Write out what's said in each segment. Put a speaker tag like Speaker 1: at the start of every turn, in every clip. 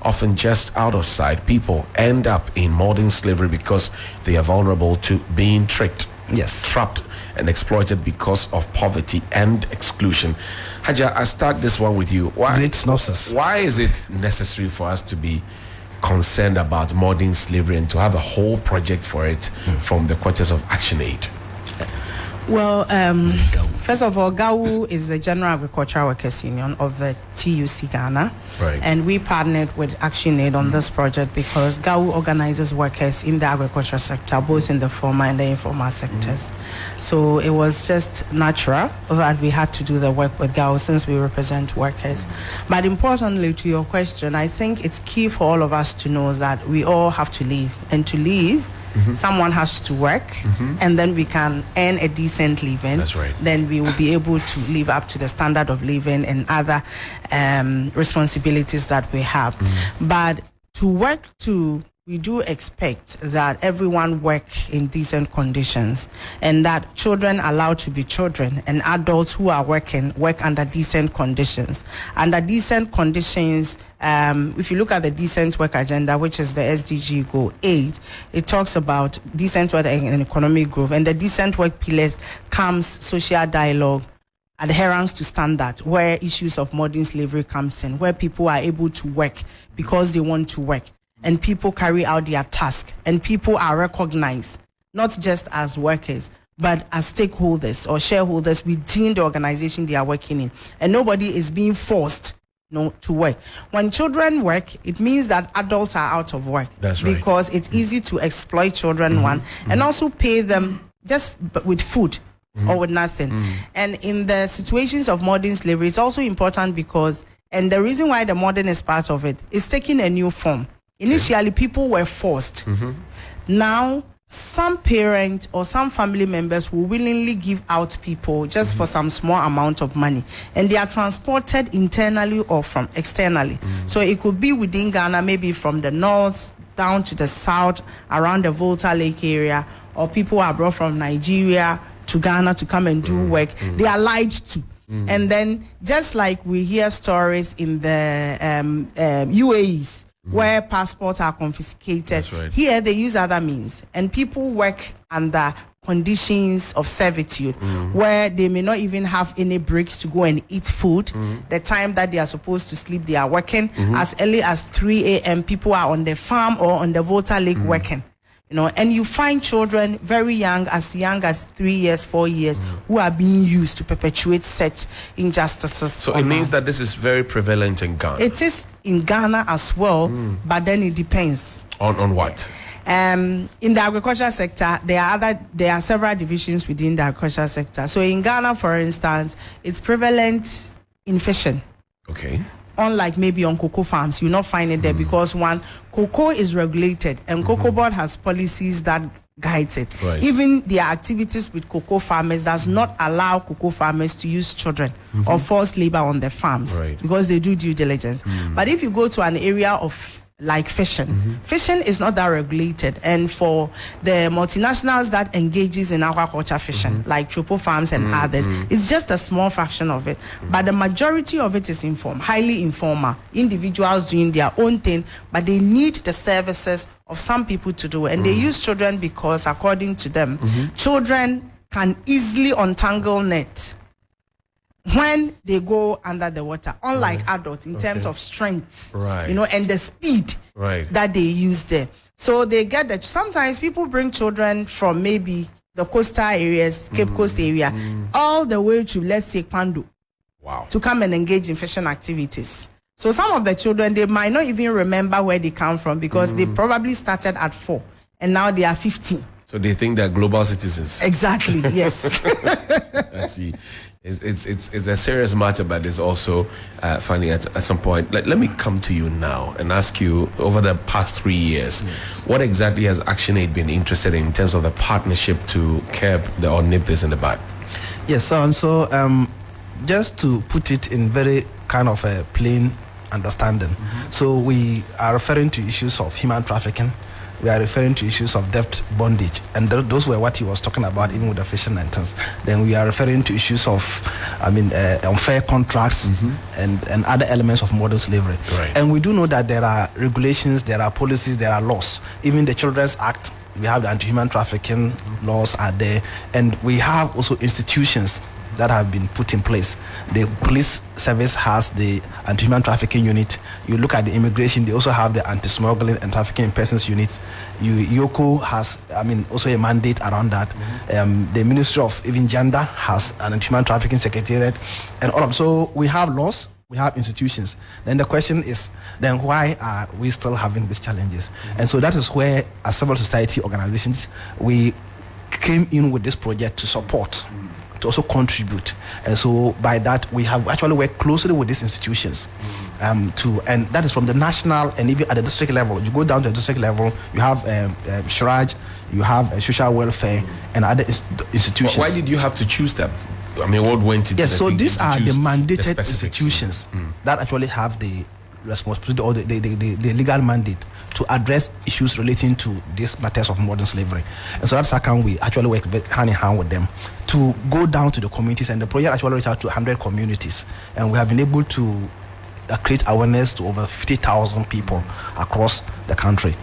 Speaker 1: often just out of sight, people end up in modern slavery because they are vulnerable to being tricked, trapped, and exploited because of poverty and exclusion. Haja, I start this one with you.
Speaker 2: Great synopsis.
Speaker 1: Why is it necessary for us to be concerned about modern slavery and to have a whole project for it from the quarters of ActionAid?
Speaker 3: Well, first of all, GAU is the General Agricultural Workers Union of the TUC Ghana.
Speaker 1: Right.
Speaker 3: And we partnered with ActionAid on this project because GAU organizes workers in the agriculture sector, both in the formal and the informal sectors. So it was just natural that we had to do the work with GAU since we represent workers. But importantly, to your question, I think it's key for all of us to know that we all have to live. And to live, someone has to work, and then we can earn a decent living.
Speaker 1: That's right.
Speaker 3: Then we will be able to live up to the standard of living and other responsibilities that we have. But to work we do expect that everyone work in decent conditions, and that children allowed to be children and adults who are working work under decent conditions. Under decent conditions, if you look at the decent work agenda, which is the SDG goal 8, it talks about decent work and economic growth, and the decent work pillars comes social dialogue, adherence to standard, where issues of modern slavery comes in, where people are able to work because they want to work, and people carry out their task, and people are recognized not just as workers but as stakeholders or shareholders within the organization they are working in, and nobody is being forced to work. When children work, it means that adults are out of work.
Speaker 1: That's right.
Speaker 3: Because it's easy to exploit children, and also pay them just with food or with nothing. And in the situations of modern slavery, it's also important because, and the reason why the modern is part of it, is taking a new form. Initially, people were forced. Now, some parents or some family members will willingly give out people just for some small amount of money, and they are transported internally or from externally. So it could be within Ghana, maybe from the north down to the south, around the Volta Lake area, or people are brought from Nigeria to Ghana to come and do work. They are lied to. And then, just like we hear stories in the UAEs, where passports are confiscated.
Speaker 1: Right.
Speaker 3: Here they use other means, and people work under conditions of servitude, where they may not even have any breaks to go and eat food. The time that they are supposed to sleep, they are working. As early as 3 a.m. people are on the farm or on the Volta Lake working. And you find children very young as 3 years, 4 years, who are being used to perpetuate such injustices.
Speaker 1: So it means that this is very prevalent in Ghana.
Speaker 3: It is in Ghana as well, but then it depends.
Speaker 1: On what?
Speaker 3: In the agriculture sector, there are several divisions within the agriculture sector. So in Ghana, for instance, it's prevalent in fishing.
Speaker 1: Okay.
Speaker 3: Unlike maybe on cocoa farms, you'll not find it there because cocoa is regulated, and Cocoa Board has policies that guides it.
Speaker 1: Right.
Speaker 3: Even their activities with cocoa farmers does not allow cocoa farmers to use children or forced labor on their farms because they do due diligence. But if you go to an area of like fishing, fishing is not that regulated, and for the multinationals that engages in aquaculture fishing, like Chopo Farms and others, it's just a small fraction of it. But the majority of it is highly informal, individuals doing their own thing, but they need the services of some people to do it. And they use children because, according to them, children can easily untangle nets when they go under the water, unlike adults in terms of strength, and the speed that they use there. So they get that. Sometimes people bring children from maybe the coastal areas, Cape Coast area, all the way to, let's say, Kpando, to come and engage in fishing activities. So some of the children, they might not even remember where they come from because they probably started at 4 and now they are 15.
Speaker 1: So they think they're global citizens.
Speaker 3: Exactly, yes.
Speaker 1: I see. It's a serious matter, but it's also funny at some point. Let me come to you now and ask you, over the past 3 years, what exactly has ActionAid been interested in terms of the partnership to curb or nip this in the bud?
Speaker 2: Yes, so just to put it in very kind of a plain understanding, so we are referring to issues of human trafficking, we are referring to issues of debt bondage, and those were what he was talking about, even with the fishing lanterns. Then we are referring to issues of, unfair contracts and other elements of modern slavery.
Speaker 1: Right.
Speaker 2: And we do know that there are regulations, there are policies, there are laws. Even the Children's Act, we have the anti-human trafficking laws are there, and we have also institutions that have been put in place. The police service has the anti-human trafficking unit. You look at the immigration, they also have the anti-smuggling and trafficking in persons units. YOCO has, also a mandate around that. The Ministry of even Gender has an anti-human trafficking secretariat, and all of. So we have laws, we have institutions. Then the question is, then why are we still having these challenges? And so that is where, as civil society organizations, we came in with this project to support, to also contribute. And so by that, we have actually worked closely with these institutions and that is from the national and even at the district level. You go down to the district level, you have Shraj, you have social welfare and other institutions.
Speaker 1: Why did you have to choose them? What went into
Speaker 2: so these are the mandated institutions that actually have the responsibility or the legal mandate to address issues relating to these matters of modern slavery. And so that's how we actually work hand in hand with them to go down to the communities. And the project actually reached out to 100 communities, and we have been able to create awareness to over 50,000 people across the country,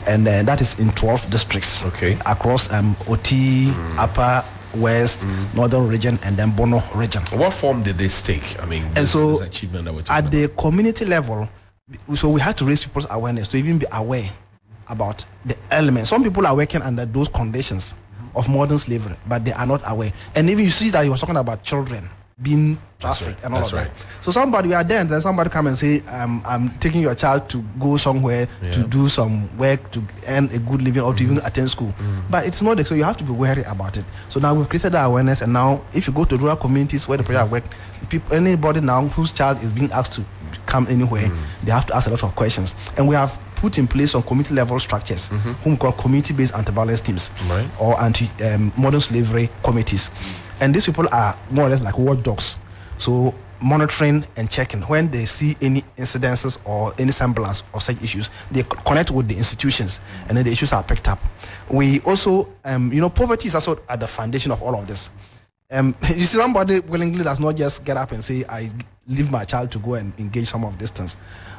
Speaker 2: and that is in 12 districts across OT, Upper West, Northern region, and then Bono region.
Speaker 1: What form did this take? This achievement that we're talking
Speaker 2: at the community level, so we had to raise people's awareness to even be aware about the elements. Some people are working under those conditions of modern slavery, but they are not aware. And even you see that he was talking about children being trafficked and all of that. So somebody, we are there, and then somebody come and say, I'm taking your child to go somewhere to do some work to earn a good living or to even attend school. But it's not, so you have to be wary about it. So now we've created that awareness, and now if you go to rural communities where the project work, anybody now whose child is being asked to come anywhere, they have to ask a lot of questions. And we have put in place some community level structures, whom we call community-based anti-violence teams or anti-modern slavery committees. And these people are more or less like watchdogs. So monitoring and checking when they see any incidences or any semblance of such issues, they connect with the institutions, and then the issues are picked up. We also, poverty is also at the foundation of all of this. You see, somebody willingly does not just get up and say, I leave my child to go and engage some of these things,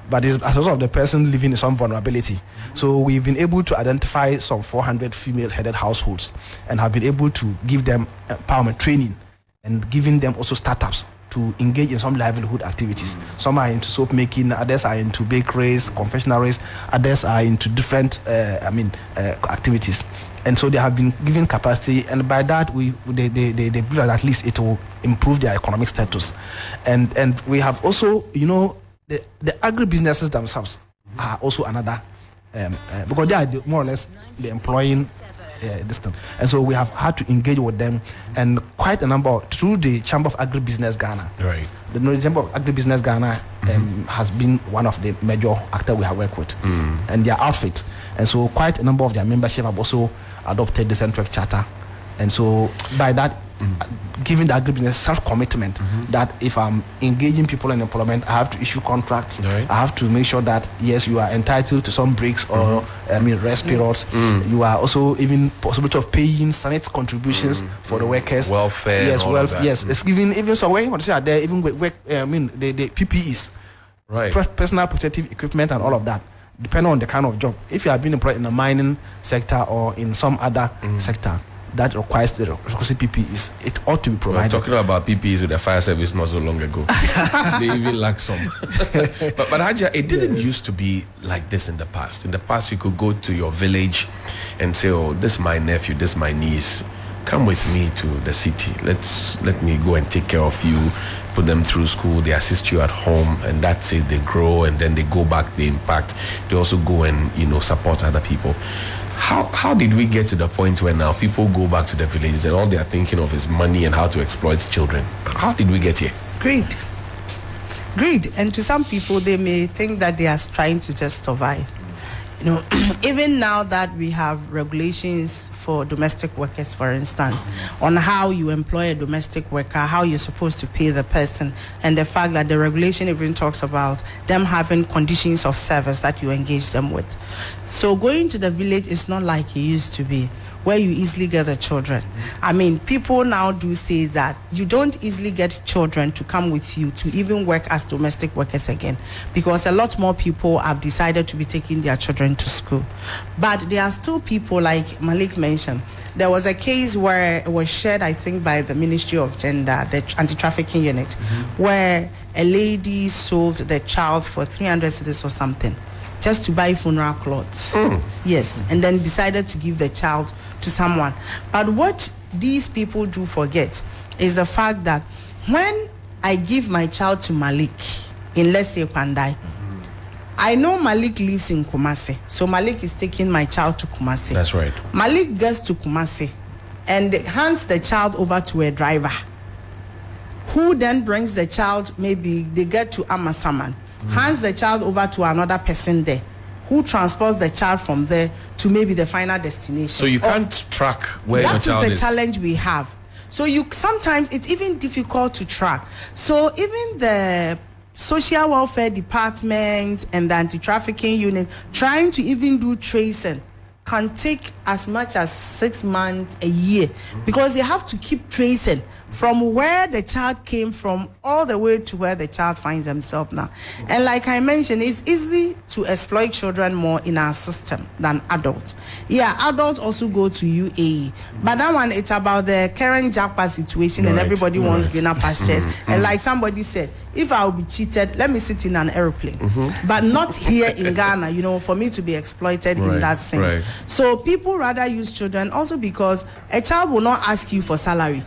Speaker 2: but it's as a result of the person living in some vulnerability. So we've been able to identify some 400 female-headed households and have been able to give them empowerment training and giving them also startups to engage in some livelihood activities. Some are into soap making, others are into bakeries, confectionaries, others are into different activities. And so they have been given capacity, and by that they believe that at least it will improve their economic status. And we have also, the agribusinesses themselves are also another, because they are more or less the employing this thing. And so we have had to engage with them, and quite a number through the Chamber of Agribusiness Ghana.
Speaker 1: Right.
Speaker 2: The Chamber of Agribusiness Ghana has been one of the major actors we have worked with, and their outfit. And so quite a number of their membership have also adopted the Central Charter. And so by that, giving the agribusiness self-commitment that if I'm engaging people in employment, I have to issue contracts. I have to make sure that, yes, you are entitled to some breaks or rest periods. You are also even possibility of paying Senate contributions for the workers.
Speaker 1: Welfare.
Speaker 2: Yes, welfare. Yes, it's even some way you want to say are there even with the PPEs, personal protective equipment and all of that, depending on the kind of job. If you have been employed in the mining sector or in some other sector that requires the requisite PPEs, it ought to be provided.
Speaker 1: We're talking about PPEs with the fire service not so long ago. They even lack some. but Haja, it didn't used to be like this in the past. In the past, you could go to your village and say, oh, this is my nephew, this is my niece. Come with me to the city. Let me go and take care of you, put them through school, they assist you at home, and that's it. They grow, and then they go back, they impact. They also go and support other people. How did we get to the point where now people go back to the villages and all they are thinking of is money and how to exploit children? How did we get here?
Speaker 3: Greed. And to some people, they may think that they are trying to just survive. Even now that we have regulations for domestic workers, for instance, on how you employ a domestic worker, how you're supposed to pay the person, and the fact that the regulation even talks about them having conditions of service that you engage them with. So going to the village is not like it used to be, where you easily get the children. I mean, people now do say that you don't easily get children to come with you to even work as domestic workers again, because a lot more people have decided to be taking their children to school. But there are still people, like Malik mentioned, there was a case where it was shared, I think, by the Ministry of Gender, the anti-trafficking unit, where a lady sold the child for 300 cedis or something, just to buy funeral clothes. Yes, and then decided to give the child to someone. But what these people do forget is the fact that when I give my child to Malik in, let's say, Pandai, I know Malik lives in Kumasi, so Malik is taking my child to Kumasi.
Speaker 1: That's right.
Speaker 3: Malik gets to Kumasi and hands the child over to a driver, who then brings the child, maybe they get to Amasaman, hands the child over to another person there, who transports the child from there to maybe the final destination.
Speaker 1: So you can't track where your child is.
Speaker 3: That is the challenge we have. So sometimes it's even difficult to track. So even the social welfare department and the anti-trafficking unit trying to even do tracing can take as much as 6 months, a year, because they have to keep tracing from where the child came from all the way to where the child finds himself now. And like I mentioned, it's easy to exploit children more in our system than adults. Yeah, adults also go to UAE, but that one, it's about the current jackpot situation, and everybody wants greener pastures. And like somebody said, if I will be cheated, let me sit in an airplane, but not here in Ghana, for me to be exploited in that sense. So people rather use children also because a child will not ask you for salary,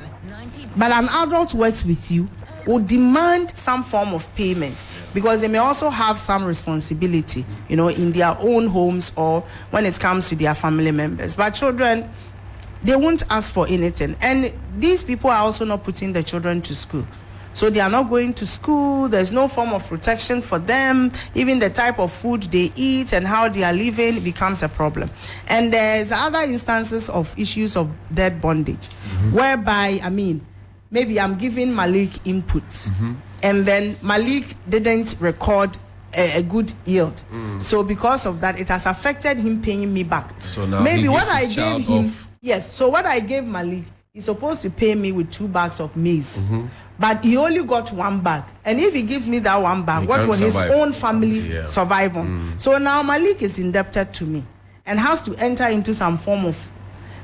Speaker 3: but an adult works with you, will demand some form of payment, because they may also have some responsibility, in their own homes or when it comes to their family members. But children, they won't ask for anything. And these people are also not putting the children to school. So they are not going to school. There's no form of protection for them. Even the type of food they eat and how they are living becomes a problem. And there's other instances of issues of debt bondage, whereby, maybe I'm giving Malik inputs, and then Malik didn't record a good yield. So because of that, it has affected him paying me back.
Speaker 1: So now
Speaker 3: maybe what I gave him, so what I gave Malik, he's supposed to pay me with 2 bags of maize, but he only got 1 bag. And if he gives me that 1 bag, what will his own family survive on? So now Malik is indebted to me and has to enter into some form of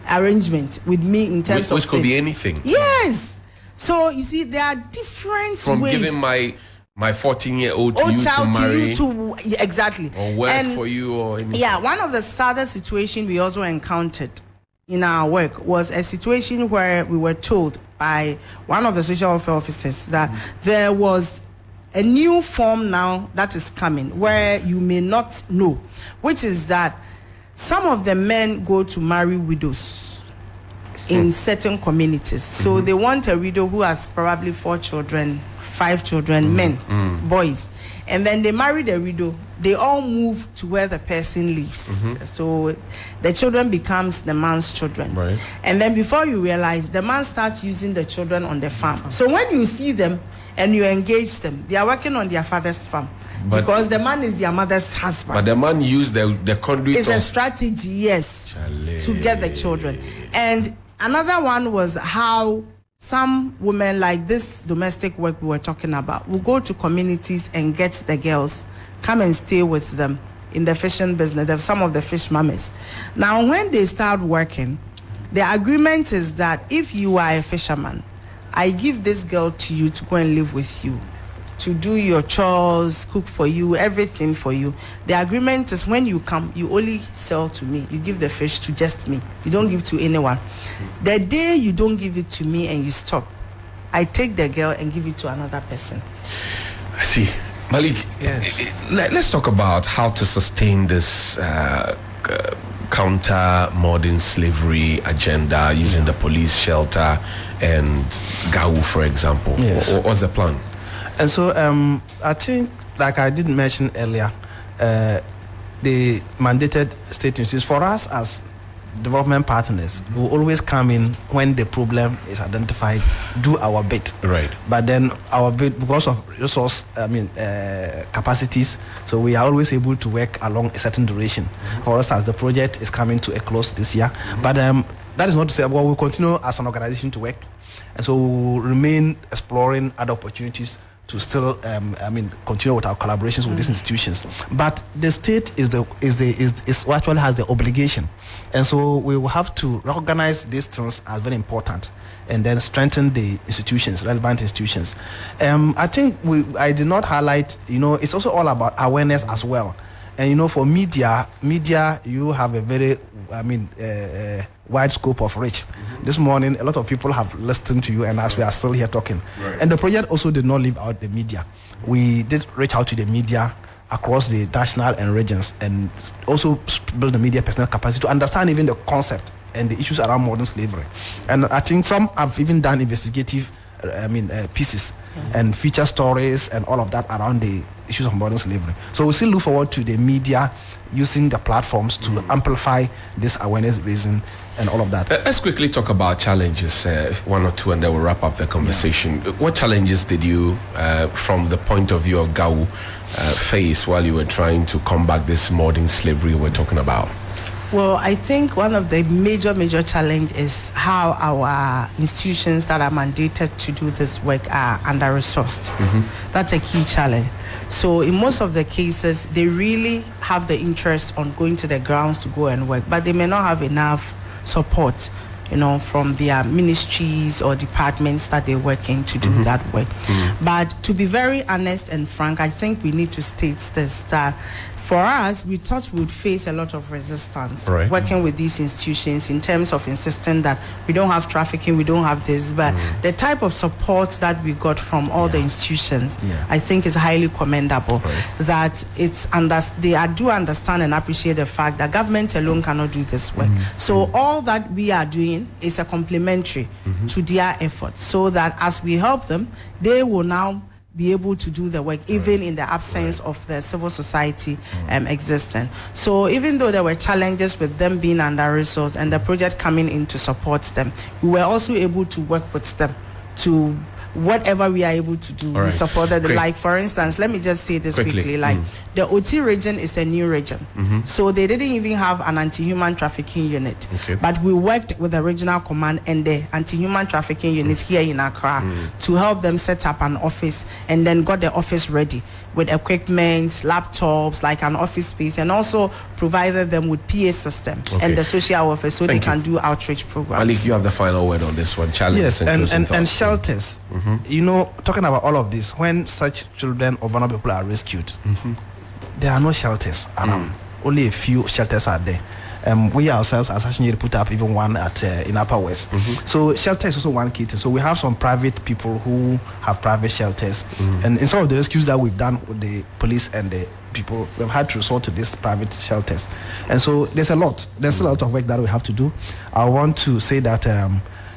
Speaker 3: arrangement with me in terms of
Speaker 1: which could be anything.
Speaker 3: Yes. So you see, there are different
Speaker 1: from
Speaker 3: ways.
Speaker 1: Giving my 14-year-old to you to marry,
Speaker 3: exactly,
Speaker 1: or work for you, or anything.
Speaker 3: Yeah, one of the saddest situations we also encountered in our work was a situation where we were told by one of the social welfare officers that there was a new form now that is coming where you may not know, which is that some of the men go to marry widows in certain communities. So they want a widow who has probably 4 children, 5 children, men, boys. And then they marry the widow. They all move to where the person lives. So the children becomes the man's children.
Speaker 1: Right.
Speaker 3: And then before you realize, the man starts using the children on the farm. So when you see them and you engage them, they are working on their father's farm. Because the man is their mother's husband.
Speaker 1: But the man used the conduit.
Speaker 3: It's a strategy, yes, to get the children. And another one was how some women, like this domestic work we were talking about, will go to communities and get the girls, come and stay with them in the fishing business. There's some of the fish mummies. Now, when they start working, the agreement is that if you are a fisherman, I give this girl to you to go and live with you, to do your chores, cook for you, everything for you. The agreement is when you come, you only sell to me. You give the fish to just me. You don't give to anyone. The day you don't give it to me and you stop, I take the girl and give it to another person.
Speaker 1: I see. Malik,
Speaker 2: yes.
Speaker 1: Let's talk about how to sustain this counter modern slavery agenda using the police shelter and GAU, for example.
Speaker 2: Yes.
Speaker 1: What's the plan?
Speaker 2: And so I think, like I did mention earlier, the mandated state institutions, for us as development partners, we will always come in when the problem is identified, do our bit.
Speaker 1: Right.
Speaker 2: But then our bit, because of resource, capacities, so we are always able to work along a certain duration. For us, as the project is coming to a close this year, but that is not to say, well, we'll continue as an organization to work, and so we'll remain exploring other opportunities to still, continue with our collaborations with these institutions. But the state is actually has the obligation, and so we will have to recognize these things as very important, and then strengthen the institutions, relevant institutions. I think I did not highlight. It's also all about awareness as well. And for media, you have a very, wide scope of reach. This morning, a lot of people have listened to you, and as we are still here talking. Right. And the project also did not leave out the media. We did reach out to the media across the national and regions, and also build the media personnel capacity to understand even the concept and the issues around modern slavery. And I think some have even done investigative pieces and feature stories and all of that around the issues of modern slavery. So we still look forward to the media using the platforms to amplify this awareness raising and all of that.
Speaker 1: Let's quickly talk about challenges, one or two, and then we'll wrap up the conversation. Yeah. What challenges did you, from the point of view of GAU, face while you were trying to combat this modern slavery we're talking about?
Speaker 3: Well, I think one of the major challenge is how our institutions that are mandated to do this work are under-resourced. That's a key challenge. So in most of the cases, they really have the interest on going to the grounds to go and work, but they may not have enough support, from their ministries or departments that they're working to do that work. But to be very honest and frank, I think we need to state this, that for us, we thought we would face a lot of resistance working with these institutions in terms of insisting that we don't have trafficking, we don't have this, but the type of support that we got from all the institutions, I think is highly commendable. That they do understand and appreciate the fact that government alone cannot do this work. So all that we are doing is a complementary to their efforts, so that as we help them, they will now be able to do the work even in the absence of the civil society existing. So even though there were challenges with them being under-resourced and the project coming in to support them, we were also able to work with them to whatever we are able to do. We supported them. Like, for instance, let me just say this quickly. Like, the OT region is a new region. So they didn't even have an anti-human trafficking unit. But we worked with the regional command and the anti-human trafficking unit here in Accra to help them set up an office, and then got the office ready with equipment, laptops, like an office space, and also provided them with PA system and the social office so they can do outreach programs.
Speaker 1: Malik, you have the final word on this one. Challenges
Speaker 2: and shelters. Talking about all of this, when such children or vulnerable people are rescued, there are no shelters around. Only a few shelters are there. We ourselves, as ActionAid, put up even one in Upper West. So shelter is also one key thing. So we have some private people who have private shelters, and in some of the rescues that we've done with the police and the people, we've had to resort to these private shelters. And so there's still a lot of work that we have to do. I want to say that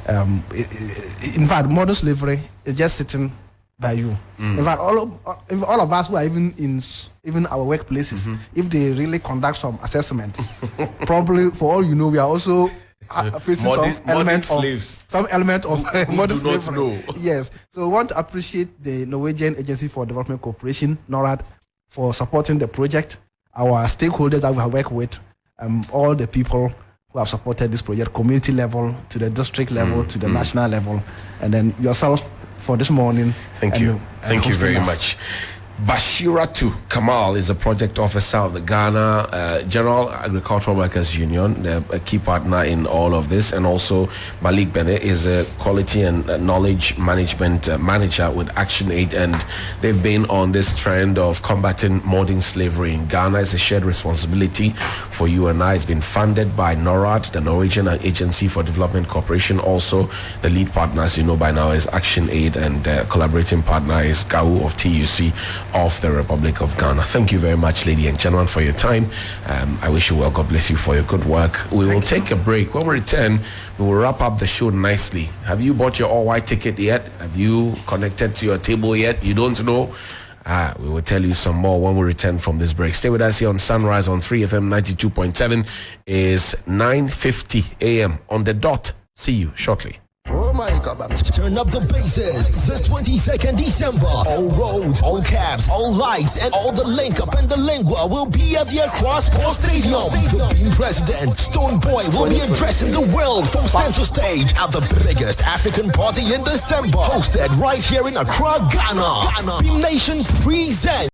Speaker 2: in fact, modern slavery is just sitting by you. In fact, all of us who are even our workplaces, if they really conduct some assessments, probably for all you know, we are also facing some element of modern slavery. Yes. So we want to appreciate the Norwegian Agency for Development Cooperation, NORAD, for supporting the project, our stakeholders that we have worked with, all the people who have supported this project, community level, to the district level, to the national level, and then yourself for this morning.
Speaker 1: Thank you very much. Bashiratu Kamal is a project officer of the Ghana General Agricultural Workers Union, a key partner in all of this, and also Malik Bene is a quality and knowledge management manager with ActionAid, and they've been on this trend of combating modern slavery in Ghana. It's a shared responsibility for you and I. It's been funded by NORAD, the Norwegian Agency for Development Cooperation. Also, the lead partner, as you know by now, is ActionAid, and collaborating partner is GAU of TUC of the Republic of Ghana. Thank you very much, ladies and gentlemen, for your time. I wish you well. God bless you for your good work. We will take a break. When we return, we will wrap up the show nicely. Have you bought your all-white ticket yet? Have you connected to your table yet? You don't know? We will tell you some more when we return from this break. Stay with us here on Sunrise on 3FM 92.7. Is 9:50 a.m. on the dot. See you shortly.
Speaker 4: Oh my God, turn up the basses. This 22nd December. All roads, all cabs, all lights, and all the link up and the lingua will be at the Accra Sports Stadium. The Beam President, Stone Boy, will be addressing the world from center stage at the biggest African party in December. Hosted right here in Accra, Ghana. Beam Nation presents